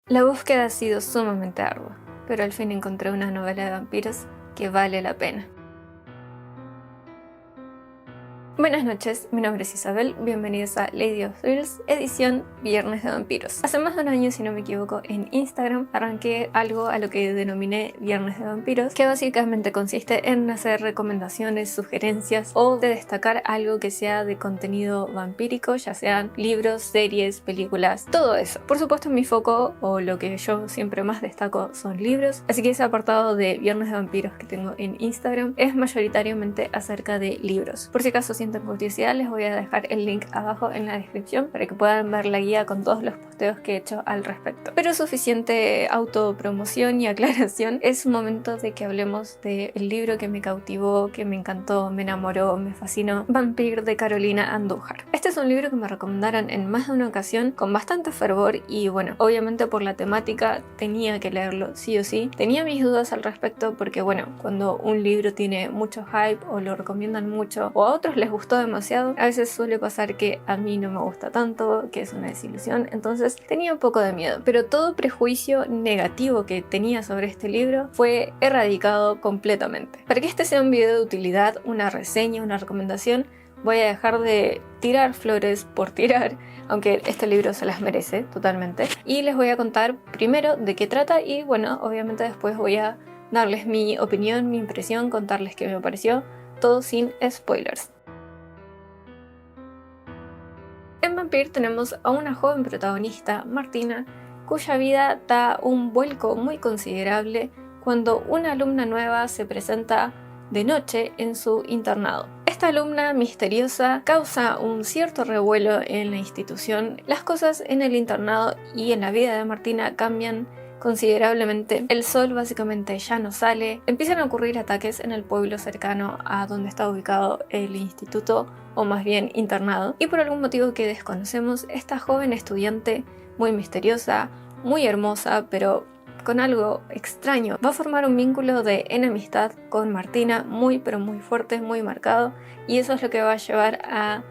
La búsqueda ha sido sumamente ardua, pero al fin encontré una novela de vampiros que vale la pena. Buenas noches, mi nombre es Isabel, bienvenidos a Lady of Thrills, edición Viernes de Vampiros. Hace más de un año, si no me equivoco, en Instagram arranqué algo a lo que denominé Viernes de Vampiros, que básicamente consiste en hacer recomendaciones, sugerencias o de destacar algo que sea de contenido vampírico, ya sean libros, series, películas, todo eso. Por supuesto, mi foco o lo que yo siempre más destaco son libros, así que ese apartado de Viernes de Vampiros que tengo en Instagram es mayoritariamente acerca de libros. Por si acaso sienten curiosidad, les voy a dejar el link abajo en la descripción para que puedan ver la guía con todos los posteos que he hecho al respecto. Pero suficiente autopromoción y aclaración, es un momento de que hablemos del libro que me cautivó, que me encantó, me enamoró, me fascinó, Vampire de Carolina Andújar. Este es un libro que me recomendaron en más de una ocasión con bastante fervor y bueno, obviamente por la temática tenía que leerlo sí o sí. Tenía mis dudas al respecto porque bueno, cuando un libro tiene mucho hype o lo recomiendan mucho o a otros les gustó demasiado, a veces suele pasar que a mí no me gusta tanto, que es una desilusión, entonces tenía un poco de miedo, pero todo prejuicio negativo que tenía sobre este libro fue erradicado completamente. Para que este sea un video de utilidad, una reseña, una recomendación, voy a dejar de tirar flores por tirar, aunque este libro se las merece totalmente, y les voy a contar primero de qué trata y bueno, obviamente después voy a darles mi opinión, mi impresión, contarles qué me pareció, todo sin spoilers. En Vampire tenemos a una joven protagonista, Martina, cuya vida da un vuelco muy considerable cuando una alumna nueva se presenta de noche en su internado. Esta alumna misteriosa causa un cierto revuelo en la institución. Las cosas en el internado y en la vida de Martina cambian considerablemente. El sol básicamente ya no sale, empiezan a ocurrir ataques en el pueblo cercano a donde está ubicado el instituto, o más bien internado, y por algún motivo que desconocemos, esta joven estudiante muy misteriosa, muy hermosa, pero con algo extraño, va a formar un vínculo de enemistad con Martina muy pero muy fuerte, muy marcado, y eso es lo que va a llevar a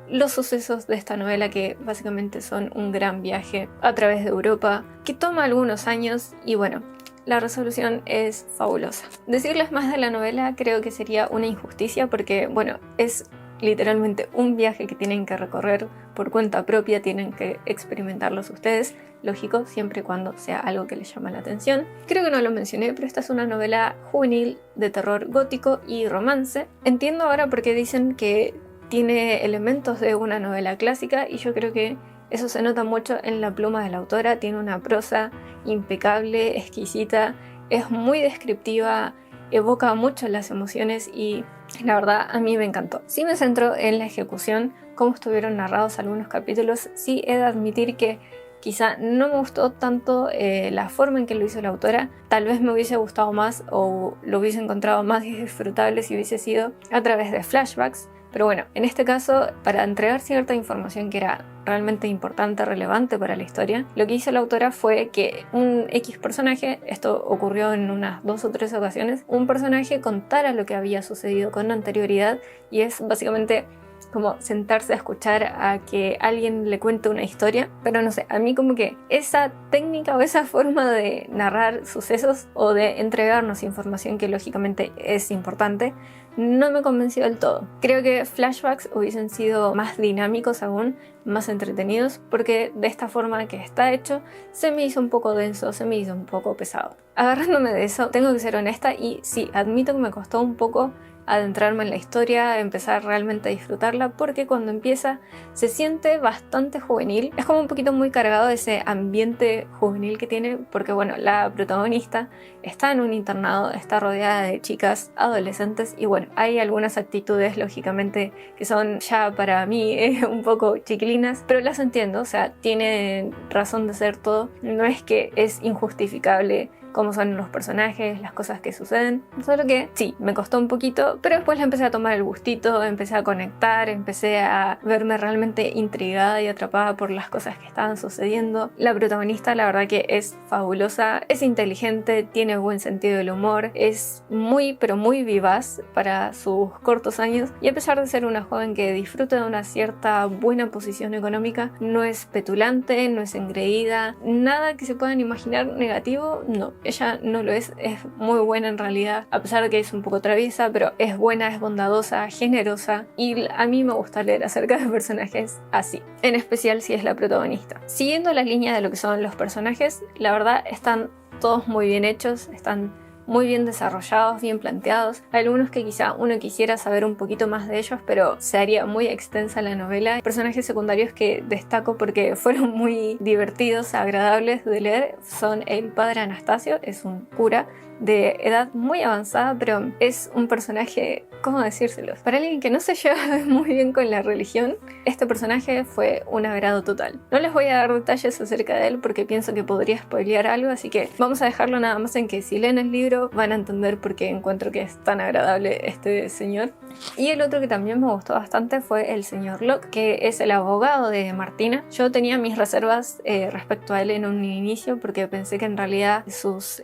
los sucesos de esta novela, que básicamente son un gran viaje a través de Europa que toma algunos años y bueno, la resolución es fabulosa. Decirles más de la novela creo que sería una injusticia porque bueno, es literalmente un viaje que tienen que recorrer por cuenta propia, tienen que experimentarlos ustedes, lógico, siempre y cuando sea algo que les llama la atención. Creo que no lo mencioné, pero esta es una novela juvenil de terror gótico y romance. Entiendo ahora por qué dicen que tiene elementos de una novela clásica y yo creo que eso se nota mucho en la pluma de la autora. Tiene una prosa impecable, exquisita, es muy descriptiva, evoca mucho las emociones y la verdad a mí me encantó. Sí me centro en la ejecución, cómo estuvieron narrados algunos capítulos. Sí he de admitir que quizá no me gustó tanto la forma en que lo hizo la autora. Tal vez me hubiese gustado más o lo hubiese encontrado más disfrutable si hubiese sido a través de flashbacks. Pero bueno, en este caso, para entregar cierta información que era realmente importante, relevante para la historia, lo que hizo la autora fue que un X personaje, esto ocurrió en unas 2 o 3 ocasiones, un personaje contara lo que había sucedido con anterioridad y es básicamente como sentarse a escuchar a que alguien le cuente una historia, pero no sé, a mí como que esa técnica o esa forma de narrar sucesos o de entregarnos información que lógicamente es importante, no me convenció del todo. Creo que flashbacks hubiesen sido más dinámicos aún, más entretenidos, porque de esta forma que está hecho se me hizo un poco denso, se me hizo un poco pesado. Agarrándome de eso, tengo que ser honesta y sí, admito que me costó un poco adentrarme en la historia, empezar realmente a disfrutarla, porque cuando empieza se siente bastante juvenil, es como un poquito muy cargado de ese ambiente juvenil que tiene, porque bueno, la protagonista está en un internado, está rodeada de chicas adolescentes y bueno, hay algunas actitudes lógicamente que son ya para mí un poco chiquilinas, pero las entiendo, o sea, tiene razón de ser todo, no es que es injustificable cómo son los personajes, las cosas que suceden. Solo que sí, me costó un poquito, pero después le empecé a tomar el gustito, empecé a conectar, empecé a verme realmente intrigada y atrapada por las cosas que estaban sucediendo. La protagonista, la verdad que es fabulosa, es inteligente, tiene buen sentido del humor, es muy pero muy vivaz para sus cortos años, y a pesar de ser una joven que disfruta de una cierta buena posición económica, no es petulante, no es engreída, nada que se puedan imaginar negativo, no, ella no lo es muy buena en realidad, a pesar de que es un poco traviesa, pero es buena, es bondadosa, generosa, y a mí me gusta leer acerca de personajes así, en especial si es la protagonista. Siguiendo la línea de lo que son los personajes, la verdad están todos muy bien hechos, están muy bien desarrollados, bien planteados. Hay algunos que quizá uno quisiera saber un poquito más de ellos, pero se haría muy extensa la novela. Personajes secundarios que destaco porque fueron muy divertidos, agradables de leer, son el padre Anastasio, es un cura de edad muy avanzada, pero es un personaje, ¿cómo decírselos? Para alguien que no se lleva muy bien con la religión, este personaje fue un agrado total. No les voy a dar detalles acerca de él porque pienso que podría spoilear algo, así que vamos a dejarlo nada más en que si leen el libro van a entender por qué encuentro que es tan agradable este señor. Y el otro que también me gustó bastante fue el señor Locke, que es el abogado de Martina. Yo tenía mis reservas respecto a él en un inicio porque pensé que en realidad sus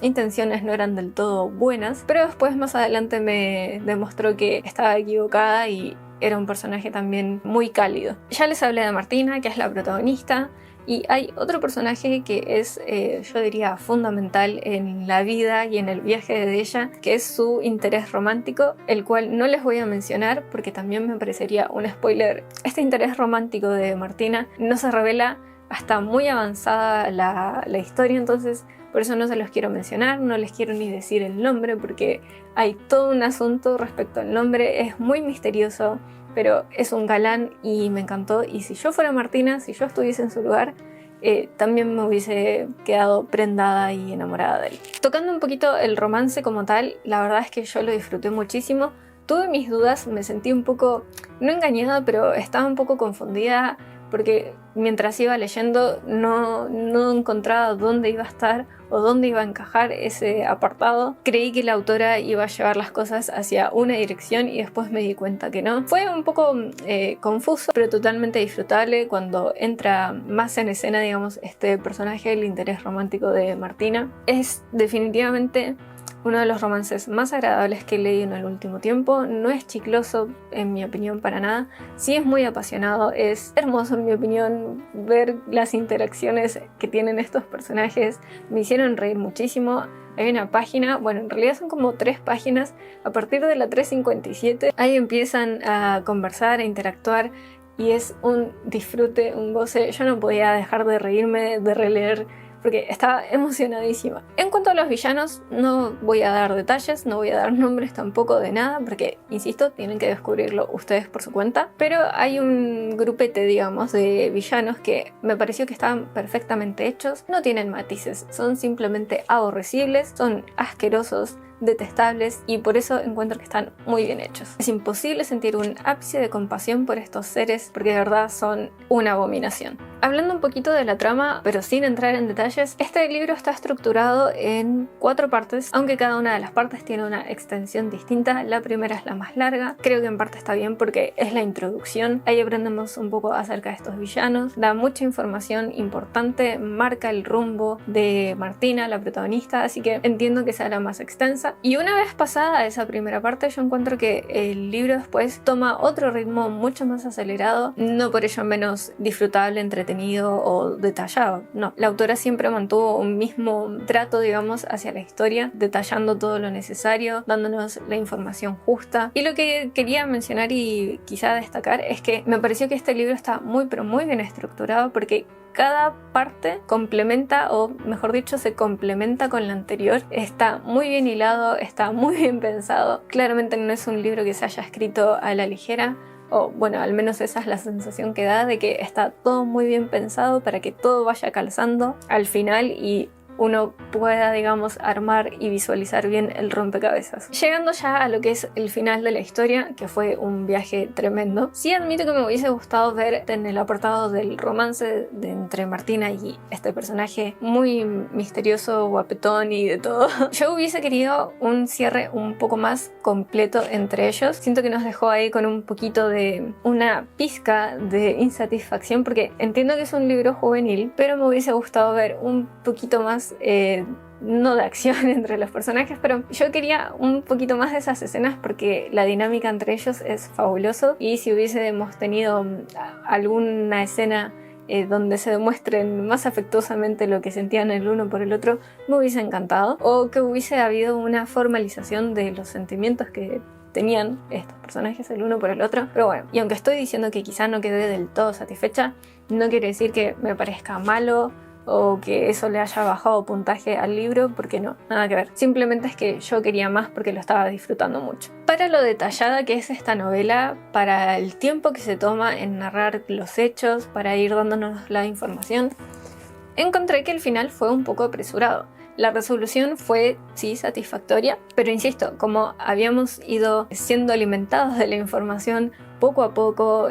intenciones no eran del todo buenas, pero después más adelante me demostró que estaba equivocada y era un personaje también muy cálido. Ya les hablé de Martina, que es la protagonista, y hay otro personaje que es, yo diría, fundamental en la vida y en el viaje de ella, que es su interés romántico, el cual no les voy a mencionar porque también me parecería un spoiler. Este interés romántico de Martina no se revela hasta muy avanzada la historia, entonces por eso no se los quiero mencionar, no les quiero ni decir el nombre porque hay todo un asunto respecto al nombre, es muy misterioso, pero es un galán y me encantó. Y si yo fuera Martina, si yo estuviese en su lugar, también me hubiese quedado prendada y enamorada de él. Tocando un poquito el romance como tal, la verdad es que yo lo disfruté muchísimo. Tuve mis dudas, me sentí un poco, no engañada, pero estaba un poco confundida porque mientras iba leyendo no encontraba dónde iba a estar o dónde iba a encajar ese apartado. Creí que la autora iba a llevar las cosas hacia una dirección y después me di cuenta que no. Fue un poco confuso, pero totalmente disfrutable cuando entra más en escena, digamos, este personaje, el interés romántico de Martina. Es definitivamente uno de los romances más agradables que he leído en el último tiempo. No es chicloso, en mi opinión, para nada. Sí es muy apasionado, es hermoso, en mi opinión, ver las interacciones que tienen estos personajes. Me hicieron reír muchísimo. Hay una página, bueno, en realidad son como 3 páginas. A partir de la 357, ahí empiezan a conversar, a interactuar. Y es un disfrute, un goce. Yo no podía dejar de reírme, de releer, porque estaba emocionadísima. En cuanto a los villanos, no voy a dar detalles, no voy a dar nombres tampoco de nada, porque, insisto, tienen que descubrirlo ustedes por su cuenta. Pero hay un grupete, digamos, de villanos que me pareció que estaban perfectamente hechos, no tienen matices, son simplemente aborrecibles, son asquerosos, detestables, y por eso encuentro que están muy bien hechos. Es imposible sentir un ápice de compasión por estos seres porque de verdad son una abominación. Hablando un poquito de la trama, pero sin entrar en detalles, este libro está estructurado en 4 partes, aunque cada una de las partes tiene una extensión distinta. La primera es la más larga, creo que en parte está bien porque es la introducción. Ahí aprendemos un poco acerca de estos villanos, da mucha información importante, marca el rumbo de Martina, la protagonista, así que entiendo que sea la más extensa. Y una vez pasada esa primera parte, yo encuentro que el libro después toma otro ritmo mucho más acelerado, no por ello menos disfrutable, entretenido o detallado, no. La autora siempre mantuvo un mismo trato, digamos, hacia la historia, detallando todo lo necesario, dándonos la información justa. Y lo que quería mencionar y quizá destacar es que me pareció que este libro está muy pero muy bien estructurado porque cada parte complementa, o mejor dicho, se complementa con la anterior. Está muy bien hilado, está muy bien pensado. Claramente no es un libro que se haya escrito a la ligera, o bueno, al menos esa es la sensación que da, de que está todo muy bien pensado para que todo vaya calzando al final y uno pueda, digamos, armar y visualizar bien el rompecabezas. Llegando ya a lo que es el final de la historia, que fue un viaje tremendo, sí admito que me hubiese gustado ver en el apartado del romance entre Martina y este personaje muy misterioso, guapetón y de todo. Yo hubiese querido un cierre un poco más completo entre ellos. Siento que nos dejó ahí con un poquito de una pizca de insatisfacción, porque entiendo que es un libro juvenil, pero me hubiese gustado ver un poquito más no de acción entre los personajes, pero yo quería un poquito más de esas escenas porque la dinámica entre ellos es fabuloso, y si hubiésemos tenido alguna escena donde se demuestren más afectuosamente lo que sentían el uno por el otro, me hubiese encantado, o que hubiese habido una formalización de los sentimientos que tenían estos personajes el uno por el otro. Pero bueno, y aunque estoy diciendo que quizá no quedé del todo satisfecha, no quiere decir que me parezca malo o que eso le haya bajado puntaje al libro, porque no, nada que ver. Simplemente es que yo quería más porque lo estaba disfrutando mucho. Para lo detallada que es esta novela, para el tiempo que se toma en narrar los hechos, para ir dándonos la información, encontré que el final fue un poco apresurado. La resolución fue, sí, satisfactoria, pero insisto, como habíamos ido siendo alimentados de la información poco a poco,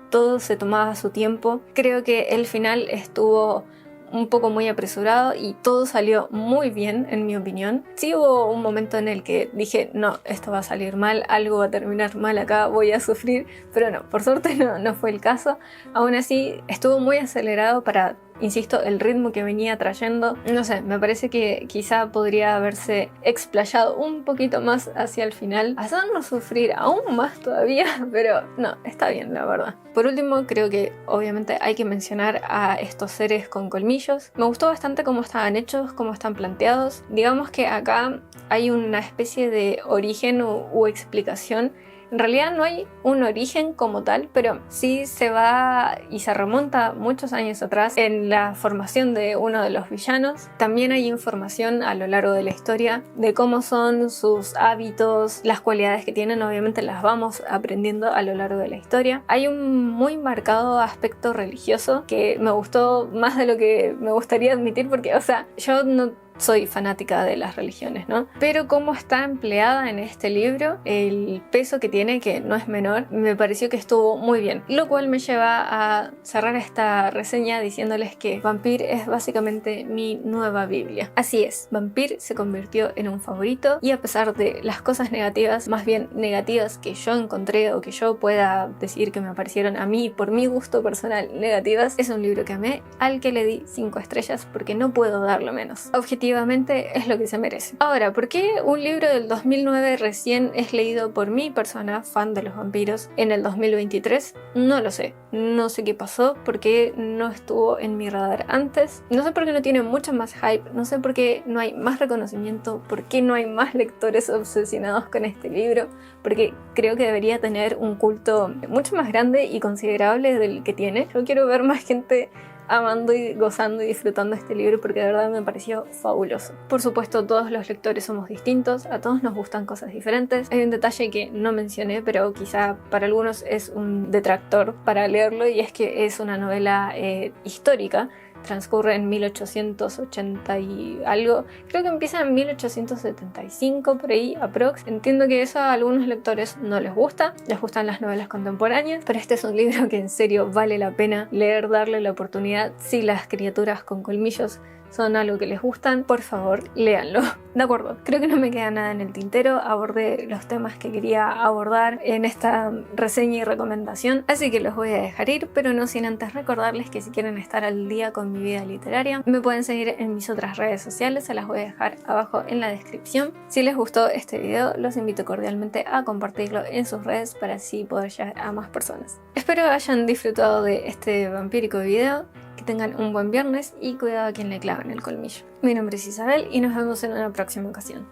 todo se tomaba su tiempo. Creo que el final estuvo un poco muy apresurado y todo salió muy bien, en mi opinión. Sí hubo un momento en el que dije, no, esto va a salir mal, algo va a terminar mal acá, voy a sufrir, pero no, por suerte no fue el caso. Aún así, estuvo muy acelerado para, insisto, el ritmo que venía trayendo. No sé, me parece que quizá podría haberse explayado un poquito más hacia el final, hacernos sufrir aún más todavía, pero no, está bien, la verdad. Por último, creo que obviamente hay que mencionar a estos seres con colmillos. Me gustó bastante cómo estaban hechos, cómo están planteados. Digamos que acá hay una especie de origen u explicación. En realidad no hay un origen como tal, pero sí se va y se remonta muchos años atrás en la formación de uno de los villanos. También hay información a lo largo de la historia de cómo son sus hábitos, las cualidades que tienen, obviamente las vamos aprendiendo a lo largo de la historia. Hay un muy marcado aspecto religioso que me gustó más de lo que me gustaría admitir, porque, o sea, yo no soy fanática de las religiones, ¿no? Pero cómo está empleada en este libro, el peso que tiene, que no es menor, me pareció que estuvo muy bien. Lo cual me lleva a cerrar esta reseña diciéndoles que Vampire es básicamente mi nueva Biblia. Así es, Vampire se convirtió en un favorito, y a pesar de las cosas negativas, más bien negativas que yo encontré o que yo pueda decir que me parecieron a mí, por mi gusto personal, negativas, es un libro que amé, al que le di 5 estrellas porque no puedo darlo menos. Objetivamente es lo que se merece. Ahora, ¿por qué un libro del 2009 recién es leído por mi persona, fan de los vampiros, en el 2023? No lo sé. No sé qué pasó, por qué no estuvo en mi radar antes. No sé por qué no tiene mucho más hype, no sé por qué no hay más reconocimiento, por qué no hay más lectores obsesionados con este libro, porque creo que debería tener un culto mucho más grande y considerable del que tiene. Yo quiero ver más gente amando y gozando y disfrutando este libro, porque de verdad me pareció fabuloso. Por supuesto, todos los lectores somos distintos, a todos nos gustan cosas diferentes. Hay un detalle que no mencioné, pero quizá para algunos es un detractor para leerlo, y es que es una novela histórica. Transcurre en 1880 y algo, creo que empieza en 1875, por ahí, aprox. Entiendo que eso a algunos lectores no les gusta, les gustan las novelas contemporáneas, pero este es un libro que en serio vale la pena leer, darle la oportunidad. Si las criaturas con colmillos son algo que les gustan, por favor, léanlo. De acuerdo, creo que no me queda nada en el tintero, abordé los temas que quería abordar en esta reseña y recomendación, así que los voy a dejar ir, pero no sin antes recordarles que si quieren estar al día con mi vida literaria, me pueden seguir en mis otras redes sociales, se las voy a dejar abajo en la descripción. Si les gustó este video, los invito cordialmente a compartirlo en sus redes para así poder llegar a más personas. Espero hayan disfrutado de este vampírico video, que tengan un buen viernes y cuidado a quien le clavan el colmillo. Mi nombre es Isabel y nos vemos en una próxima ocasión.